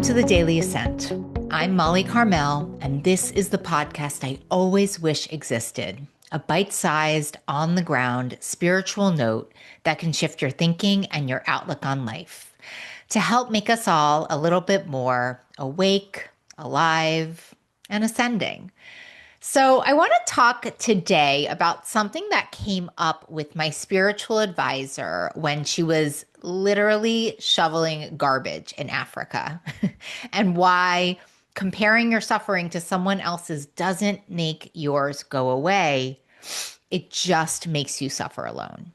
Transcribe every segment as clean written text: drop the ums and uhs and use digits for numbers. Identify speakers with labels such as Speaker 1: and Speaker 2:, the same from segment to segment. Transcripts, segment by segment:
Speaker 1: to the Daily Ascent. I'm Molly Carmel, and this is the podcast I always wish existed. A bite-sized, on-the-ground spiritual note that can shift your thinking and your outlook on life to help make us all a little bit more awake, alive, and ascending. So, I want to talk today about something that came up with my spiritual advisor when she was literally shoveling garbage in Africa, and why comparing your suffering to someone else's doesn't make yours go away. It just makes you suffer alone.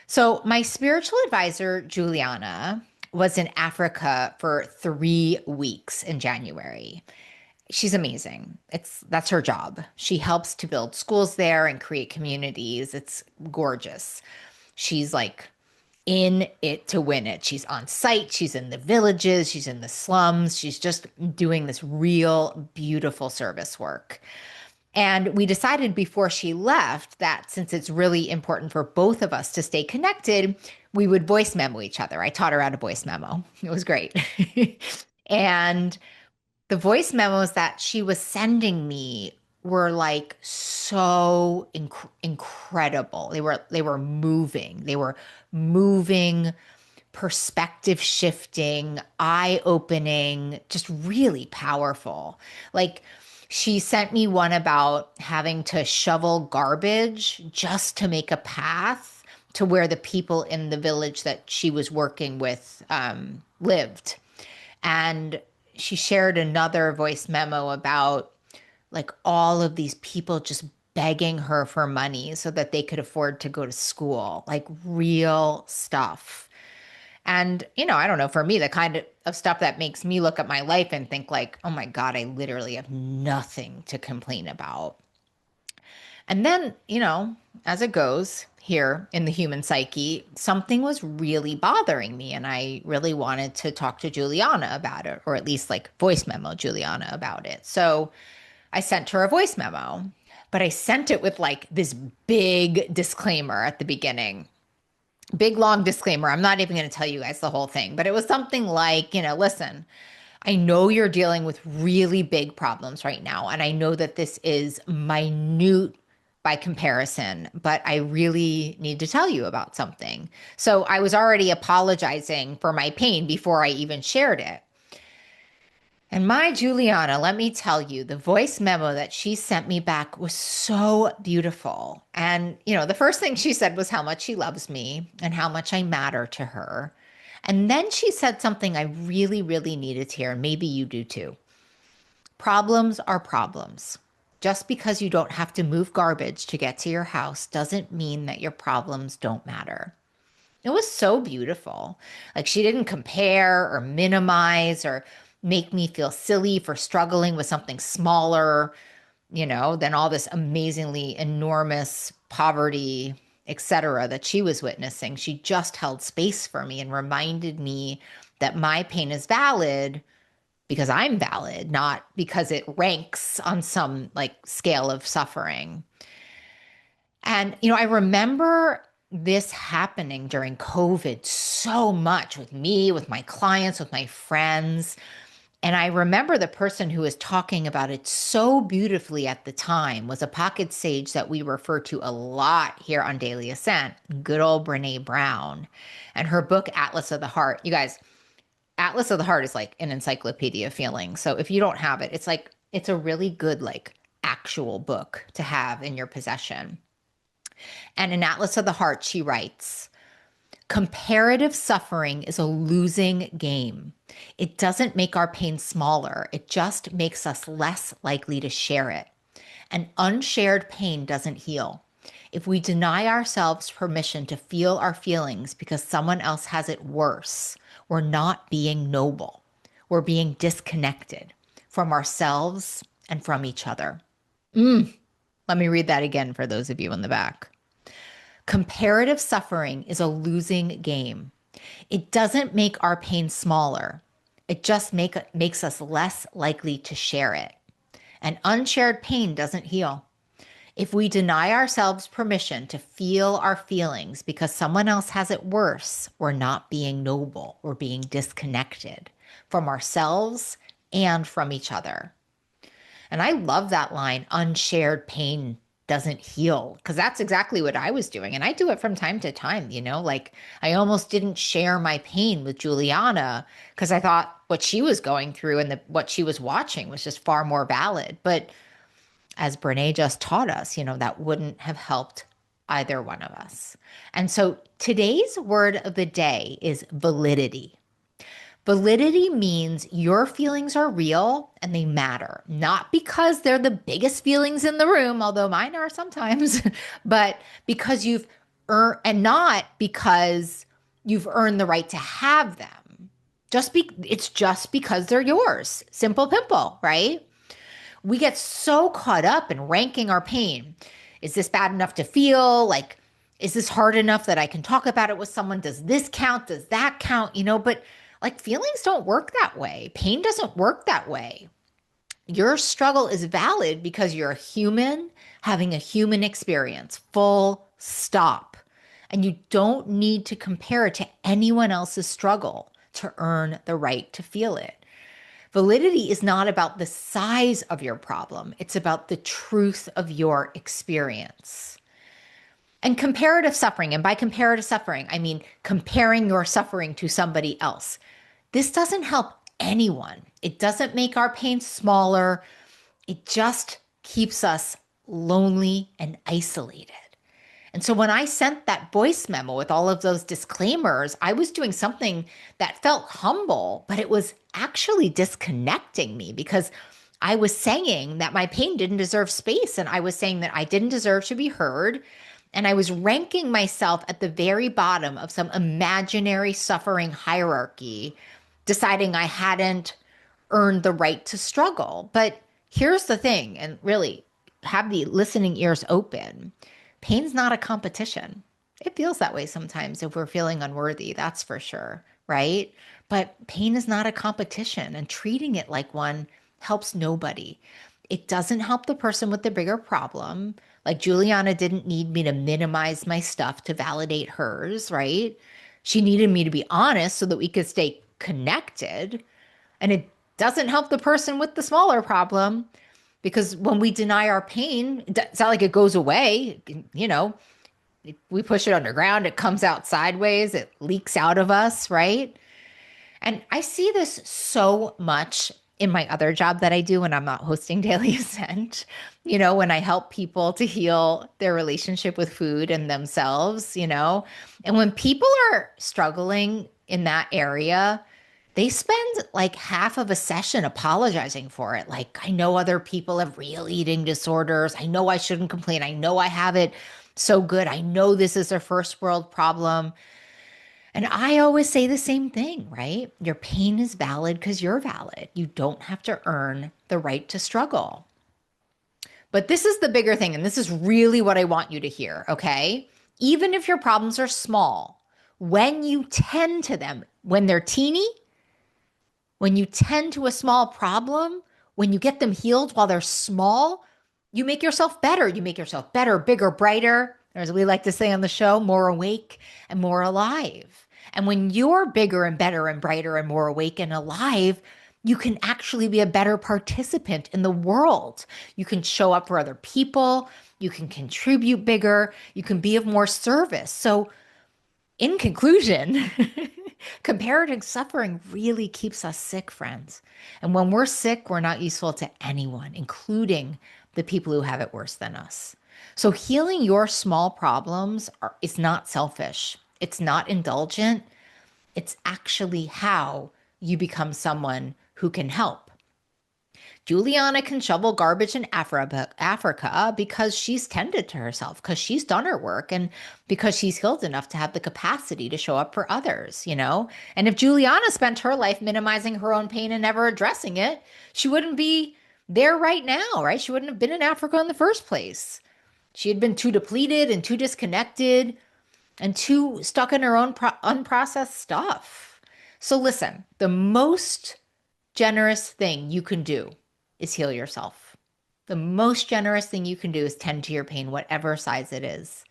Speaker 1: So, my spiritual advisor, Juliana, was in Africa for 3 weeks in January. She's amazing. That's her job. She helps to build schools there and create communities. It's gorgeous. She's like in it to win it. She's on site, she's in the villages, she's in the slums. She's just doing this real beautiful service work. And we decided before she left that since it's really important for both of us to stay connected, we would voice memo each other. I taught her how to voice memo. It was great. And the voice memos that she was sending me were like so incredible. They were moving. They were moving, perspective shifting, eye-opening, just really powerful. Like she sent me one about having to shovel garbage just to make a path to where the people in the village that she was working with lived. And she shared another voice memo about like all of these people just begging her for money so that they could afford to go to school, like real stuff. And, I don't know, for me, the kind of stuff that makes me look at my life and think like, oh my God, I literally have nothing to complain about. And then, as it goes here in the human psyche, something was really bothering me. And I really wanted to talk to Juliana about it, or at least like voice memo Juliana about it. So I sent her a voice memo, but I sent it with like this big disclaimer at the beginning. Big, long disclaimer. I'm not even going to tell you guys the whole thing, but it was something like, listen, I know you're dealing with really big problems right now. And I know that this is minute by comparison, but I really need to tell you about something. So I was already apologizing for my pain before I even shared it. And my Juliana, let me tell you, the voice memo that she sent me back was so beautiful. And, the first thing she said was how much she loves me and how much I matter to her. And then she said something I really, really needed to hear, and maybe you do too. Problems are problems. Just because you don't have to move garbage to get to your house doesn't mean that your problems don't matter. It was so beautiful. Like she didn't compare or minimize or make me feel silly for struggling with something smaller, than all this amazingly enormous poverty, etc., that she was witnessing. She just held space for me and reminded me that my pain is valid because I'm valid, not because it ranks on some like scale of suffering. And, I remember this happening during COVID so much with me, with my clients, with my friends. And I remember the person who was talking about it so beautifully at the time was a pocket sage that we refer to a lot here on Daily Ascent, good old Brene Brown. And her book, Atlas of the Heart. You guys, Atlas of the Heart is like an encyclopedia feeling. So if you don't have it, it's a really good, like, actual book to have in your possession. And in Atlas of the Heart, she writes, comparative suffering is a losing game. It doesn't make our pain smaller. It just makes us less likely to share it. And unshared pain doesn't heal. If we deny ourselves permission to feel our feelings because someone else has it worse, we're not being noble. We're being disconnected from ourselves and from each other. Let me read that again for those of you in the back. Comparative suffering is a losing game. It doesn't make our pain smaller. It just makes us less likely to share it. And unshared pain doesn't heal. If we deny ourselves permission to feel our feelings because someone else has it worse, we're not being noble. We're being disconnected from ourselves and from each other. And I love that line, unshared pain doesn't heal, because that's exactly what I was doing. And I do it from time to time, like I almost didn't share my pain with Juliana because I thought what she was going through and what she was watching was just far more valid. But as Brene just taught us, that wouldn't have helped either one of us. And so today's word of the day is validity. Validity means your feelings are real and they matter, not because they're the biggest feelings in the room, although mine are sometimes, but because you've earned, and not because you've earned the right to have them. It's just because they're yours. Simple pimple, right? We get so caught up in ranking our pain. Is this bad enough to feel? Like, is this hard enough that I can talk about it with someone? Does this count? Does that count? But like feelings don't work that way. Pain doesn't work that way. Your struggle is valid because you're a human having a human experience, full stop. And you don't need to compare it to anyone else's struggle to earn the right to feel it. Validity is not about the size of your problem. It's about the truth of your experience. And comparative suffering, and by comparative suffering, I mean comparing your suffering to somebody else. This doesn't help anyone. It doesn't make our pain smaller. It just keeps us lonely and isolated. And so when I sent that voice memo with all of those disclaimers, I was doing something that felt humble, but it was actually disconnecting me because I was saying that my pain didn't deserve space. And I was saying that I didn't deserve to be heard. And I was ranking myself at the very bottom of some imaginary suffering hierarchy, deciding I hadn't earned the right to struggle. But here's the thing, and really have the listening ears open. Pain's not a competition. It feels that way sometimes if we're feeling unworthy, that's for sure, right? But pain is not a competition, and treating it like one helps nobody. It doesn't help the person with the bigger problem. Like Juliana didn't need me to minimize my stuff to validate hers, right? She needed me to be honest so that we could stay connected. And it doesn't help the person with the smaller problem because when we deny our pain, it's not like it goes away. We push it underground, it comes out sideways, it leaks out of us, right? And I see this so much in my other job that I do when I'm not hosting Daily Ascent, when I help people to heal their relationship with food and themselves, and when people are struggling in that area, they spend like half of a session apologizing for it. Like, I know other people have real eating disorders. I know I shouldn't complain. I know I have it so good. I know this is a first world problem. And I always say the same thing, right? Your pain is valid because you're valid. You don't have to earn the right to struggle. But this is the bigger thing, and this is really what I want you to hear, okay? Even if your problems are small, when you tend to them, when they're teeny, when you tend to a small problem, when you get them healed while they're small, you make yourself better. You make yourself better, bigger, brighter, or as we like to say on the show, more awake and more alive. And when you're bigger and better and brighter and more awake and alive, you can actually be a better participant in the world. You can show up for other people. You can contribute bigger. You can be of more service. So in conclusion, comparative suffering really keeps us sick, friends. And when we're sick, we're not useful to anyone, including the people who have it worse than us. So healing your small problems is not selfish. It's not indulgent. It's actually how you become someone who can help. Juliana can shovel garbage in Africa because she's tended to herself, because she's done her work, and because she's healed enough to have the capacity to show up for others, And if Juliana spent her life minimizing her own pain and never addressing it, she wouldn't be there right now, right? She wouldn't have been in Africa in the first place. She had been too depleted and too disconnected and too stuck in her own unprocessed stuff. So listen, the most generous thing you can do is heal yourself. The most generous thing you can do is tend to your pain, whatever size it is.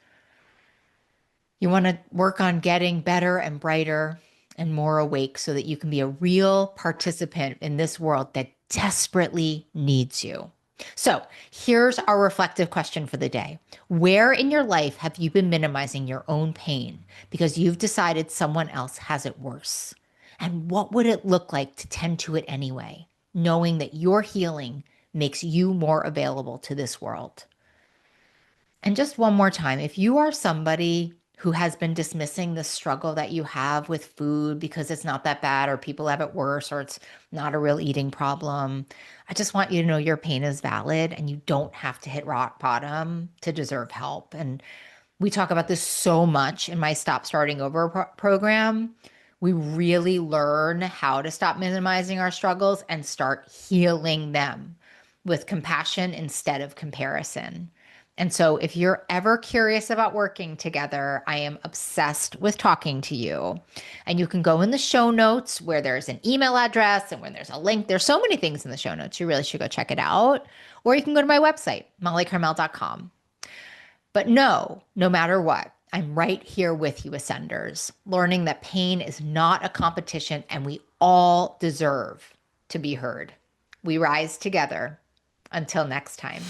Speaker 1: You want to work on getting better and brighter and more awake so that you can be a real participant in this world that desperately needs you. So here's our reflective question for the day. Where in your life have you been minimizing your own pain because you've decided someone else has it worse? And what would it look like to tend to it anyway, knowing that your healing makes you more available to this world? And just one more time, if you are somebody who has been dismissing the struggle that you have with food because it's not that bad, or people have it worse, or it's not a real eating problem, I just want you to know your pain is valid and you don't have to hit rock bottom to deserve help. And we talk about this so much in my Stop Starting Over program. We really learn how to stop minimizing our struggles and start healing them with compassion instead of comparison. And so if you're ever curious about working together, I am obsessed with talking to you. And you can go in the show notes where there's an email address and where there's a link. There's so many things in the show notes. You really should go check it out. Or you can go to my website, mollycarmel.com. But no matter what, I'm right here with you, Ascenders, learning that pain is not a competition and we all deserve to be heard. We rise together. Until next time.